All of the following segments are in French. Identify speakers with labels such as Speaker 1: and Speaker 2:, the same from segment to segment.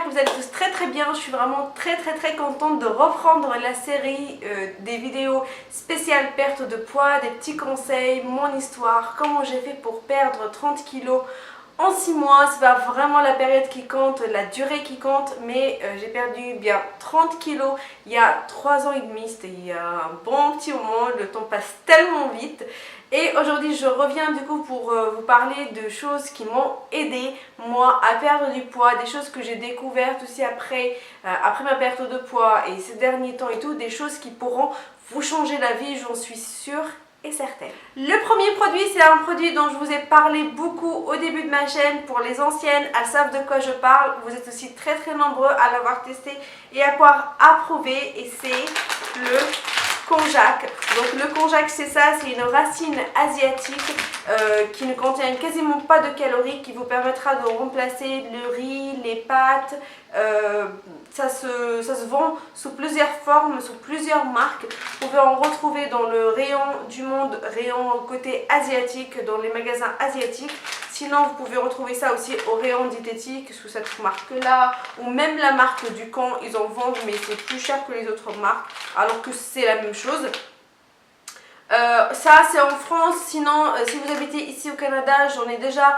Speaker 1: que vous allez tous très bien. Je suis vraiment très contente de reprendre la série des vidéos spéciales perte de poids, des petits conseils, mon histoire, comment j'ai fait pour perdre 30 kilos en 6 mois. C'est pas vraiment la période qui compte, la durée qui compte, mais j'ai perdu bien 30 kilos il y a 3 ans et demi. C'était il y a un bon petit moment, le temps passe tellement vite. Et aujourd'hui je reviens du coup pour vous parler de choses qui m'ont aidé moi à perdre du poids, des choses que j'ai découvertes aussi après ma perte de poids et ces derniers temps et tout, des choses qui pourront vous changer la vie, j'en suis sûre et certaine. Le premier produit, c'est un produit dont je vous ai parlé beaucoup au début de ma chaîne. Pour les anciennes, elles savent de quoi je parle. Vous êtes aussi très nombreux à l'avoir testé et à pouvoir approuver, et c'est le konjac. Donc le konjac, c'est ça, c'est une racine asiatique qui ne contient quasiment pas de calories, qui vous permettra de remplacer le riz, les pâtes. Ça se vend sous plusieurs formes, sous plusieurs marques. Vous pouvez en retrouver dans le rayon du monde, rayon côté asiatique, dans les magasins asiatiques. Sinon, vous pouvez retrouver ça aussi au rayon diététique sous cette marque-là, ou même la marque Ducamp, ils en vendent, mais c'est plus cher que les autres marques, alors que c'est la même chose. Ça, c'est en France. Sinon, si vous habitez ici au Canada, j'en ai déjà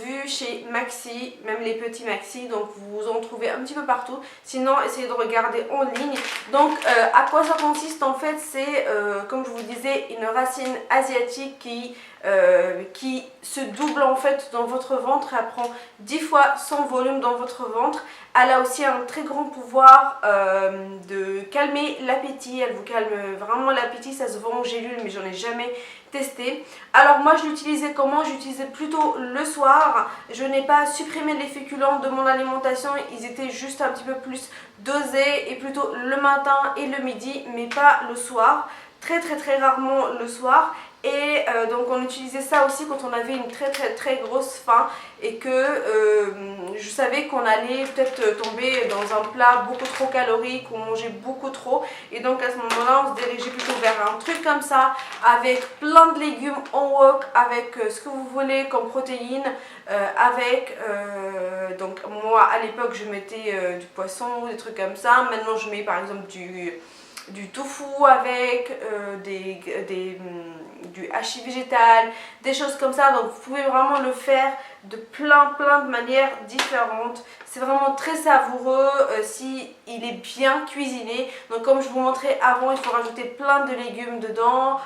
Speaker 1: vu chez Maxi, même les petits Maxi, donc vous en trouvez un petit peu partout. Sinon, essayez de regarder en ligne. Donc, à quoi ça consiste en fait? C'est, comme je vous disais, une racine asiatique qui se double en fait dans votre ventre. Elle prend 10 fois son volume dans votre ventre. Elle a aussi un très grand pouvoir de calmer l'appétit. Elle vous calme vraiment l'appétit. Ça se vend en gélule, mais j'en ai jamais testé. Alors moi je l'utilisais comment? J'utilisais plutôt le soir. Je n'ai pas supprimé les féculents de mon alimentation. Ils étaient juste un petit peu plus dosés, et plutôt le matin et le midi, mais pas le soir. Très rarement le soir. Et donc on utilisait ça aussi quand on avait une très grosse faim et que je savais qu'on allait peut-être tomber dans un plat beaucoup trop calorique, on mangeait beaucoup trop, et donc à ce moment-là on se dirigeait plutôt vers un truc comme ça avec plein de légumes en wok, avec ce que vous voulez comme protéines, donc moi à l'époque je mettais du poisson, des trucs comme ça. Maintenant je mets par exemple du tofu avec du hachis végétal, des choses comme ça. Donc vous pouvez vraiment le faire de plein de manières différentes. C'est vraiment très savoureux si il est bien cuisiné. Donc comme je vous montrais avant, il faut rajouter plein de légumes dedans,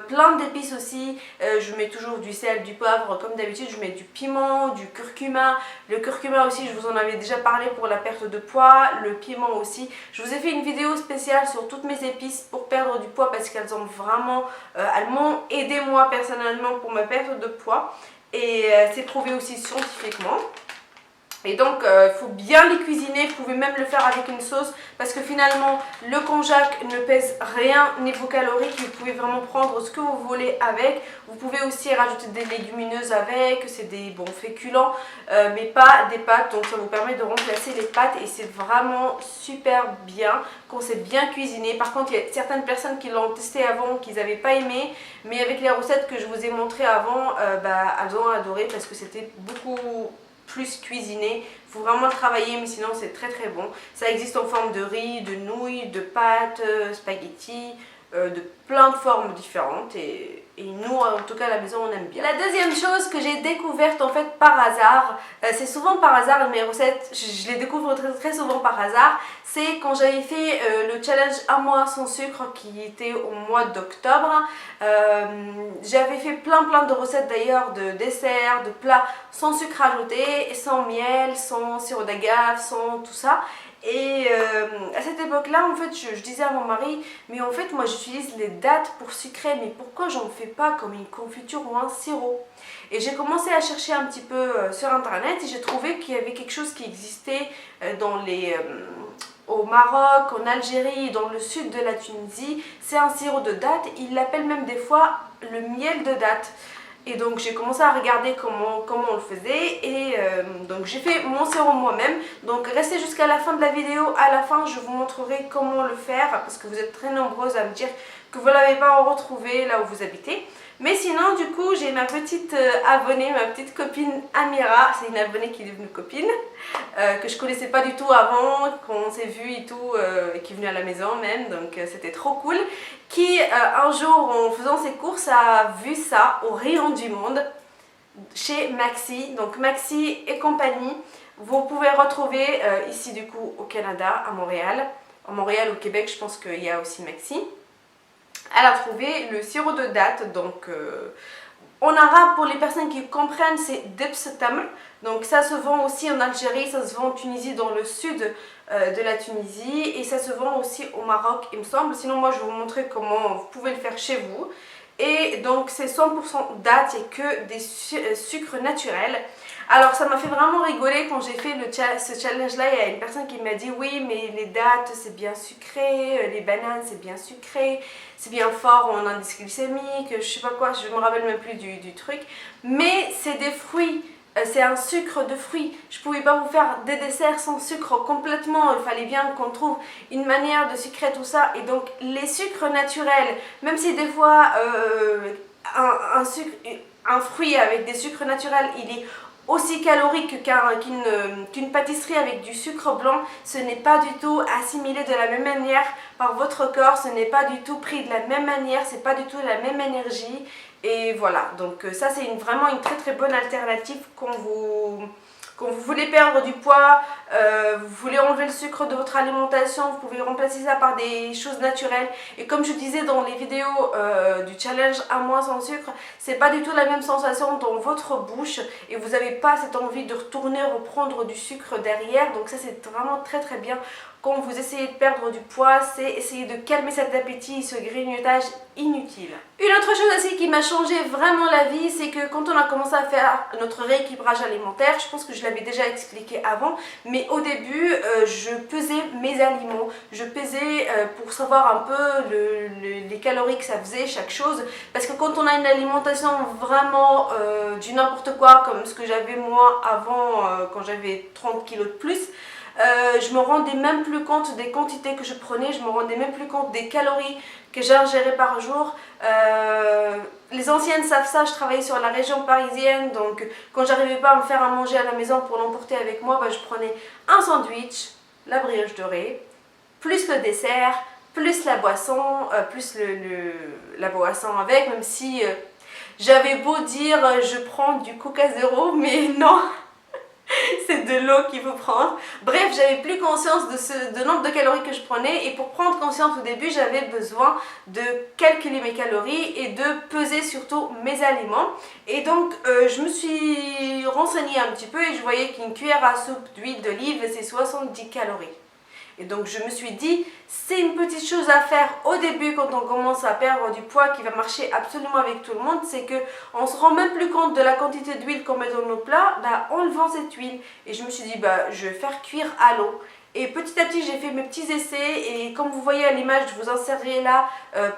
Speaker 1: plein d'épices aussi. Je mets toujours du sel, du poivre comme d'habitude. Je mets du piment, du curcuma. Le curcuma aussi, je vous en avais déjà parlé pour la perte de poids. Le piment aussi. Je vous ai fait une vidéo spéciale sur toutes mes épices pour perdre du poids, parce qu'elles ont vraiment, elles m'ont aidé moi personnellement pour ma perte de poids. Et c'est prouvé aussi scientifiquement. Et donc il faut bien les cuisiner. Vous pouvez même le faire avec une sauce, parce que finalement le konjac ne pèse rien niveau calorique. Vous pouvez vraiment prendre ce que vous voulez avec. Vous pouvez aussi rajouter des légumineuses avec, c'est des bons féculents, mais pas des pâtes. Donc ça vous permet de remplacer les pâtes, et c'est vraiment super bien quand c'est bien cuisiné. Par contre il y a certaines personnes qui l'ont testé avant, qu'ils n'avaient pas aimé, mais avec les recettes que je vous ai montrées avant, elles ont adoré, parce que c'était beaucoup plus cuisiné. Il faut vraiment le travailler, mais sinon c'est très bon. Ça existe en forme de riz, de nouilles, de pâtes, spaghettis, de plein de formes différentes, et nous en tout cas à la maison on aime bien. La deuxième chose que j'ai découverte en fait par hasard, c'est souvent par hasard mes recettes, je les découvre très souvent par hasard, c'est quand j'avais fait le challenge un mois sans sucre qui était au mois d'octobre. J'avais fait plein de recettes d'ailleurs, de desserts, de plats sans sucre ajouté, sans miel, sans sirop d'agave, sans tout ça. Et à cette époque-là, en fait, je disais à mon mari, mais en fait, moi j'utilise les dattes pour sucrer, mais pourquoi j'en fais pas comme une confiture ou un sirop? Et j'ai commencé à chercher un petit peu sur internet, et j'ai trouvé qu'il y avait quelque chose qui existait au Maroc, en Algérie, dans le sud de la Tunisie. C'est un sirop de dattes, ils l'appellent même des fois le miel de dattes. Et donc j'ai commencé à regarder comment on le faisait, et donc j'ai fait mon sérum moi-même. Donc restez jusqu'à la fin de la vidéo. À la fin je vous montrerai comment le faire, parce que vous êtes très nombreuses à me dire que vous ne l'avez pas retrouvé là où vous habitez. Mais sinon du coup j'ai ma petite abonnée, ma petite copine Amira, c'est une abonnée qui est devenue copine, que je connaissais pas du tout avant, qu'on s'est vu et tout, qui est venue à la maison même, donc c'était trop cool, qui un jour en faisant ses courses a vu ça au rayon du monde chez Maxi, donc Maxi et compagnie. Vous pouvez retrouver ici du coup au Canada, à Montréal, au Québec je pense qu'il y a aussi Maxi. Elle a trouvé le sirop de date, donc en arabe pour les personnes qui comprennent c'est Dibs Tamr, donc ça se vend aussi en Algérie, ça se vend en Tunisie, dans le sud de la Tunisie, et ça se vend aussi au Maroc il me semble, sinon moi je vais vous montrer comment vous pouvez le faire chez vous. Et donc c'est 100% date et que des sucres naturels. Alors ça m'a fait vraiment rigoler quand j'ai fait ce challenge là. Il y a une personne qui m'a dit oui mais les dates c'est bien sucré, les bananes c'est bien sucré, c'est bien fort en indice glycémique, je sais pas quoi, je me rappelle même plus du truc. Mais c'est des fruits. C'est un sucre de fruits. Je pouvais pas vous faire des desserts sans sucre complètement. Il fallait bien qu'on trouve une manière de sucrer tout ça. Et donc les sucres naturels, même si des fois un fruit avec des sucres naturels, il est aussi calorique qu'une pâtisserie avec du sucre blanc, ce n'est pas du tout assimilé de la même manière par votre corps, ce n'est pas du tout pris de la même manière, c'est pas du tout la même énergie. Et voilà, donc ça c'est vraiment une très bonne alternative quand vous voulez perdre du poids, vous voulez enlever le sucre de votre alimentation, vous pouvez remplacer ça par des choses naturelles. Et comme je disais dans les vidéos du challenge un mois sans sucre, c'est pas du tout la même sensation dans votre bouche et vous n'avez pas cette envie de retourner reprendre du sucre derrière. Donc ça c'est vraiment très bien. Quand vous essayez de perdre du poids, c'est essayer de calmer cet appétit et ce grignotage inutile. Une autre chose aussi qui m'a changé vraiment la vie, c'est que quand on a commencé à faire notre rééquilibrage alimentaire, je pense que je l'avais déjà expliqué avant, mais au début, je pesais mes aliments, je pesais pour savoir un peu les calories que ça faisait, chaque chose, parce que quand on a une alimentation vraiment du n'importe quoi, comme ce que j'avais moi avant, quand j'avais 30 kilos de plus, je me rendais même plus compte des quantités que je prenais, je me rendais même plus compte des calories que j'ingérais par jour. Les anciennes savent ça, je travaillais sur la région parisienne, donc quand j'arrivais pas à me faire à manger à la maison pour l'emporter avec moi, je prenais un sandwich, la brioche dorée, plus le dessert, plus la boisson, la boisson avec, même si j'avais beau dire je prends du Coca Zéro, mais non. C'est de l'eau qu'il faut prendre. Bref, j'avais plus conscience de nombre de calories que je prenais, et pour prendre conscience au début, j'avais besoin de calculer mes calories et de peser surtout mes aliments. Et donc, je me suis renseignée un petit peu et je voyais qu'une cuillère à soupe d'huile d'olive, c'est 70 calories. Et donc je me suis dit, c'est une petite chose à faire au début quand on commence à perdre du poids qui va marcher absolument avec tout le monde, c'est que on se rend même plus compte de la quantité d'huile qu'on met dans nos plats, enlevant cette huile. Et je me suis dit, je vais faire cuire à l'eau. Et petit à petit j'ai fait mes petits essais, et comme vous voyez à l'image, je vous insérerai là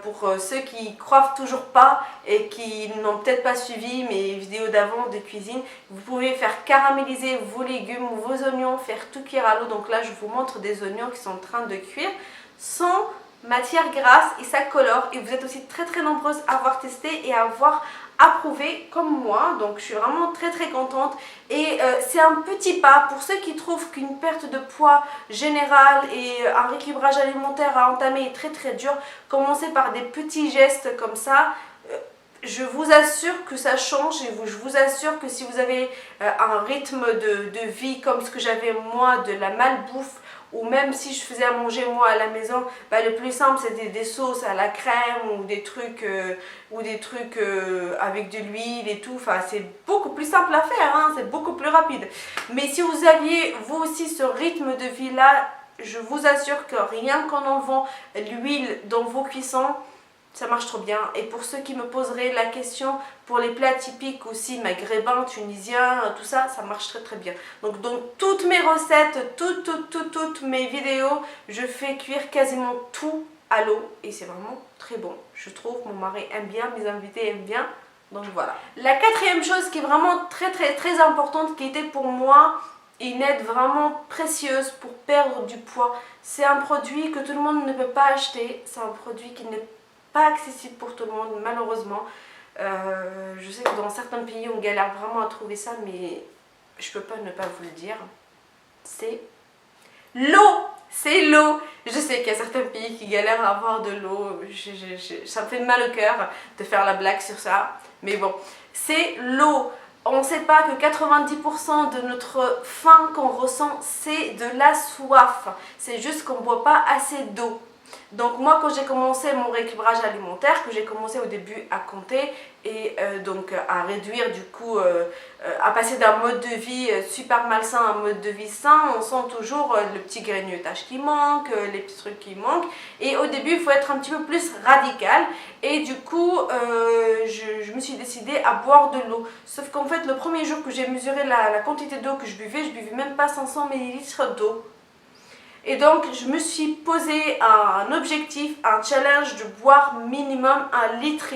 Speaker 1: pour ceux qui croient toujours pas et qui n'ont peut-être pas suivi mes vidéos d'avant de cuisine, vous pouvez faire caraméliser vos légumes ou vos oignons, faire tout cuire à l'eau. Donc là je vous montre des oignons qui sont en train de cuire sans matière grasse et ça colore, et vous êtes aussi très nombreuses à avoir testé et à avoir approuvé comme moi, donc je suis vraiment très contente. Et c'est un petit pas pour ceux qui trouvent qu'une perte de poids générale et un rééquilibrage alimentaire à entamer est très dur. Commencez par des petits gestes comme ça. Je vous assure que ça change, et je vous assure que si vous avez un rythme de vie comme ce que j'avais moi, de la malbouffe, ou même si je faisais à manger moi à la maison, le plus simple c'était des sauces à la crème ou des trucs avec de l'huile et tout. Enfin, c'est beaucoup plus simple à faire, hein, c'est beaucoup plus rapide. Mais si vous aviez vous aussi ce rythme de vie là, je vous assure que rien qu'en enlevant l'huile dans vos cuissons, ça marche trop bien. Et pour ceux qui me poseraient la question pour les plats typiques aussi, maghrébins, tunisiens, tout ça, ça marche très bien. Donc dans toutes mes recettes, toutes mes vidéos, je fais cuire quasiment tout à l'eau et c'est vraiment très bon. Je trouve, mon mari aime bien, mes invités aiment bien. Donc voilà. La quatrième chose qui est vraiment très importante, qui était pour moi une aide vraiment précieuse pour perdre du poids, c'est un produit que tout le monde ne peut pas acheter. C'est un produit qui n'est pas accessible pour tout le monde malheureusement. Je sais que dans certains pays on galère vraiment à trouver ça, mais je peux pas ne pas vous le dire. C'est l'eau! C'est l'eau! Je sais qu'il y a certains pays qui galèrent à avoir de l'eau. Ça me fait mal au cœur de faire la blague sur ça. Mais bon, c'est l'eau. On ne sait pas que 90% de notre faim qu'on ressent, c'est de la soif. C'est juste qu'on ne boit pas assez d'eau. Donc moi, quand j'ai commencé mon rééquilibrage alimentaire, que j'ai commencé au début à compter et donc à réduire du coup, à passer d'un mode de vie super malsain à un mode de vie sain, on sent toujours le petit grignotage qui manque, les petits trucs qui manquent. Et au début, il faut être un petit peu plus radical. Et du coup, je me suis décidée à boire de l'eau. Sauf qu'en fait, le premier jour que j'ai mesuré la quantité d'eau que je buvais même pas 500 ml d'eau. Et donc, je me suis posé un objectif, un challenge de boire minimum 1,5 litre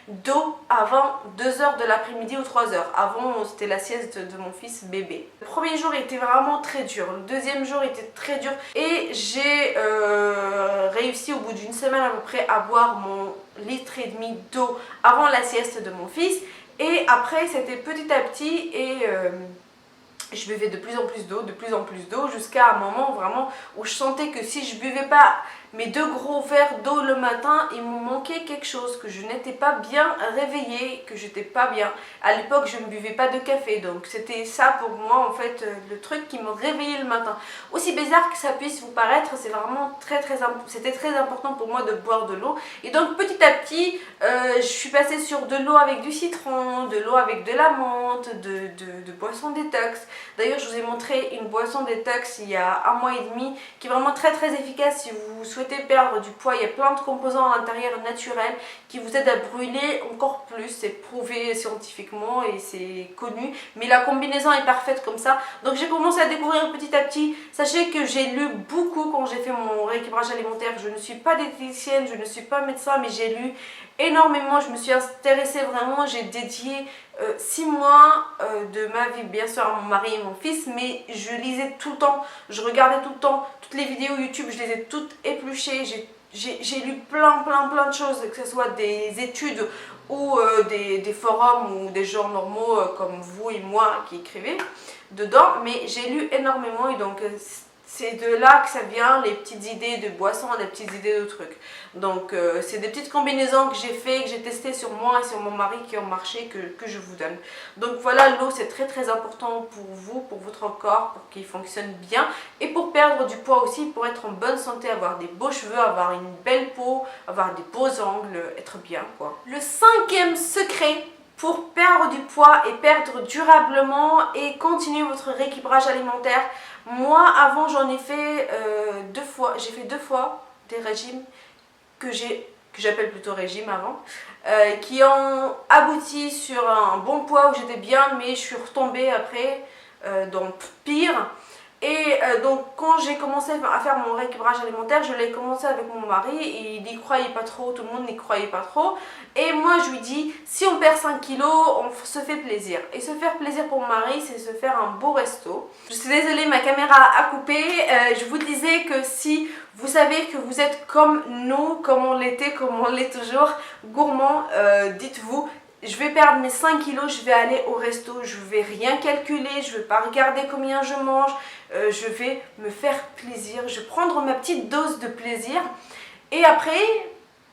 Speaker 1: d'eau avant 2 h de l'après-midi ou 3 h. Avant, c'était la sieste de mon fils bébé. Le premier jour était vraiment très dur. Le deuxième jour était très dur. Et j'ai réussi au bout d'une semaine à peu près à boire mon 1,5 litre d'eau avant la sieste de mon fils. Et après, c'était petit à petit et... je buvais de plus en plus d'eau, jusqu'à un moment vraiment où je sentais que si je buvais pas mes 2 gros verres d'eau le matin, il me manquait quelque chose, que je n'étais pas bien réveillée, que j'étais pas bien. À l'époque, je ne buvais pas de café, donc c'était ça pour moi en fait le truc qui me réveillait le matin. Aussi bizarre que ça puisse vous paraître, c'est vraiment c'était très important pour moi de boire de l'eau. Et donc petit à petit, je suis passée sur de l'eau avec du citron, de l'eau avec de la menthe, de boissons détox. D'ailleurs, je vous ai montré une boisson détox il y a 1 mois et demi qui est vraiment très efficace si vous souhaitez perdre du poids. Il y a plein de composants à l'intérieur naturels qui vous aident à brûler encore plus. C'est prouvé scientifiquement et c'est connu. Mais la combinaison est parfaite comme ça. Donc j'ai commencé à découvrir petit à petit. Sachez que j'ai lu beaucoup quand j'ai fait mon rééquilibrage alimentaire. Je ne suis pas diététicienne, je ne suis pas médecin, mais j'ai lu énormément. Je me suis intéressée vraiment. J'ai dédié 6 mois de ma vie bien sûr à mon mari et mon fils, mais je lisais tout le temps, je regardais tout le temps, toutes les vidéos YouTube, je les ai toutes épluchées, j'ai lu plein de choses, que ce soit des études ou des forums ou des gens normaux comme vous et moi qui écrivez dedans, mais j'ai lu énormément et donc c'est de là que ça vient, les petites idées de boissons, les petites idées de trucs. Donc c'est des petites combinaisons que j'ai fait, que j'ai testé sur moi et sur mon mari qui ont marché, que je vous donne. Donc voilà, l'eau c'est très important pour vous, pour votre corps, pour qu'il fonctionne bien. Et pour perdre du poids aussi, pour être en bonne santé, avoir des beaux cheveux, avoir une belle peau, avoir des beaux angles, être bien quoi. Le 5e secret pour perdre du poids et perdre durablement et continuer votre rééquilibrage alimentaire. Moi avant j'en ai fait 2 fois, j'ai fait 2 fois des régimes que j'appelle plutôt régime avant, qui ont abouti sur un bon poids où j'étais bien, mais je suis retombée après dans pire. Et donc quand j'ai commencé à faire mon rééquilibrage alimentaire, je l'ai commencé avec mon mari et il n'y croyait pas trop, tout le monde n'y croyait pas trop. Et moi je lui dis, si on perd 5 kilos, on se fait plaisir. Et se faire plaisir pour mon mari, c'est se faire un beau resto. Je suis désolée, ma caméra a coupé. Je vous disais que si vous savez que vous êtes comme nous, comme on l'était, comme on l'est toujours, gourmand, dites-vous, je vais perdre mes 5 kilos, je vais aller au resto, je vais rien calculer, je vais pas regarder combien je mange, je vais me faire plaisir, je vais prendre ma petite dose de plaisir et après,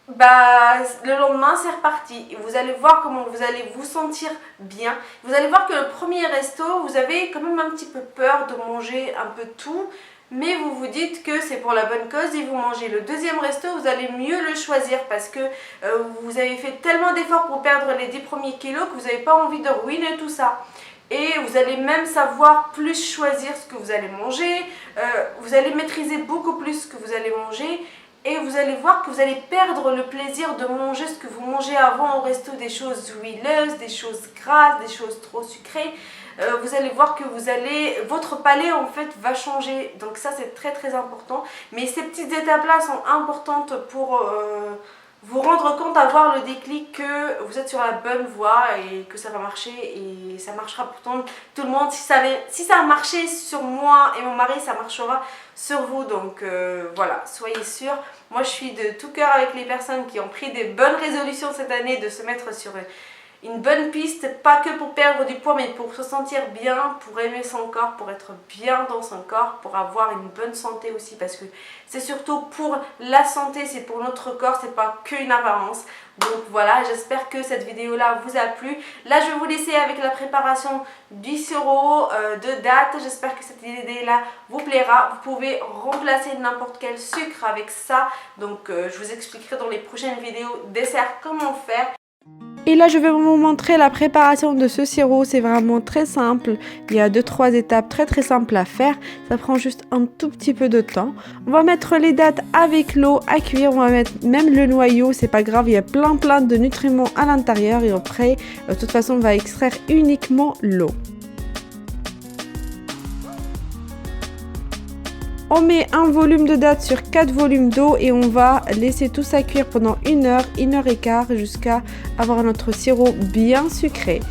Speaker 1: bah, le lendemain c'est reparti. Et vous allez voir comment vous allez vous sentir bien. Vous allez voir que le premier resto, vous avez quand même un petit peu peur de manger un peu tout. Mais vous vous dites que c'est pour la bonne cause et vous mangez. Le deuxième resto, vous allez mieux le choisir parce que vous avez fait tellement d'efforts pour perdre les 10 premiers kilos que vous n'avez pas envie de ruiner tout ça. Et vous allez même savoir plus choisir ce que vous allez manger, vous allez maîtriser beaucoup plus ce que vous allez manger et vous allez voir que vous allez perdre le plaisir de manger ce que vous mangez avant au resto, des choses huileuses, des choses grasses, des choses trop sucrées. Vous allez voir que votre palais en fait va changer, donc ça c'est très important. Mais ces petites étapes là sont importantes pour vous rendre compte, avoir le déclic que vous êtes sur la bonne voie et que ça va marcher et ça marchera pour tout le monde. Si ça a marché sur moi et mon mari, ça marchera sur vous. Donc voilà, soyez sûrs. Moi je suis de tout cœur avec les personnes qui ont pris des bonnes résolutions cette année de se mettre sur une bonne piste, pas que pour perdre du poids, mais pour se sentir bien, pour aimer son corps, pour être bien dans son corps, pour avoir une bonne santé aussi, parce que c'est surtout pour la santé, c'est pour notre corps, c'est pas qu'une apparence. Donc voilà, j'espère que cette vidéo là vous a plu. Là je vais vous laisser avec la préparation du sirop de date. J'espère que cette idée là vous plaira. Vous pouvez remplacer n'importe quel sucre avec ça. Donc je vous expliquerai dans les prochaines vidéos dessert comment faire.
Speaker 2: Et là, je vais vous montrer la préparation de ce sirop. C'est vraiment très simple. Il y a 2-3 étapes très simples à faire. Ça prend juste un tout petit peu de temps. On va mettre les dattes avec l'eau à cuire. On va mettre même le noyau. C'est pas grave, il y a plein de nutriments à l'intérieur. Et après, de toute façon, on va extraire uniquement l'eau. On met un volume de dattes sur 4 volumes d'eau et on va laisser tout ça cuire pendant 1 heure, 1 heure et quart jusqu'à avoir notre sirop bien sucré.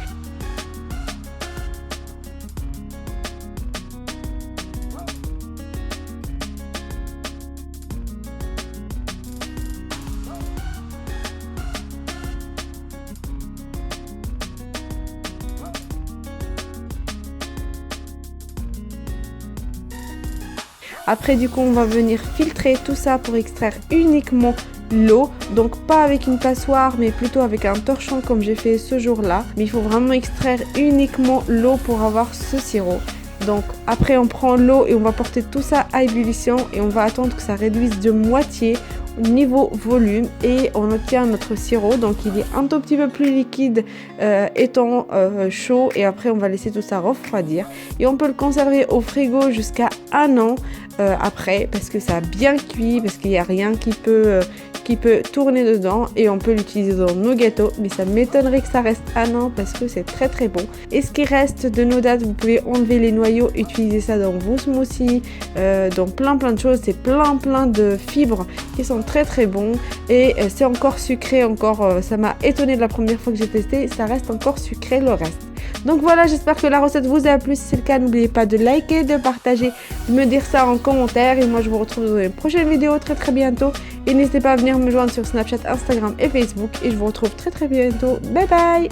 Speaker 2: Après du coup on va venir filtrer tout ça pour extraire uniquement l'eau, donc pas avec une passoire mais plutôt avec un torchon comme j'ai fait ce jour-là. Mais il faut vraiment extraire uniquement l'eau pour avoir ce sirop. Donc après on prend l'eau et on va porter tout ça à ébullition et on va attendre que ça réduise de moitié au niveau volume et on obtient notre sirop. Donc il est un tout petit peu plus liquide étant chaud et après on va laisser tout ça refroidir et on peut le conserver au frigo jusqu'à 1 an après parce que ça a bien cuit, parce qu'il n'y a rien qui peut tourner dedans et on peut l'utiliser dans nos gâteaux, mais ça m'étonnerait que ça reste 1 an parce que c'est très bon. Et ce qui reste de nos dattes, vous pouvez enlever les noyaux, utiliser ça dans vos smoothies, dans plein de choses. C'est plein de fibres qui sont très bons et c'est encore sucré, ça m'a étonné de la première fois que j'ai testé, ça reste encore sucré le reste. Donc voilà, j'espère que la recette vous a plu. Si c'est le cas, n'oubliez pas de liker, de partager, de me dire ça en commentaire. Et moi, je vous retrouve dans une prochaine vidéo très bientôt. Et n'hésitez pas à venir me joindre sur Snapchat, Instagram et Facebook. Et je vous retrouve très bientôt. Bye bye!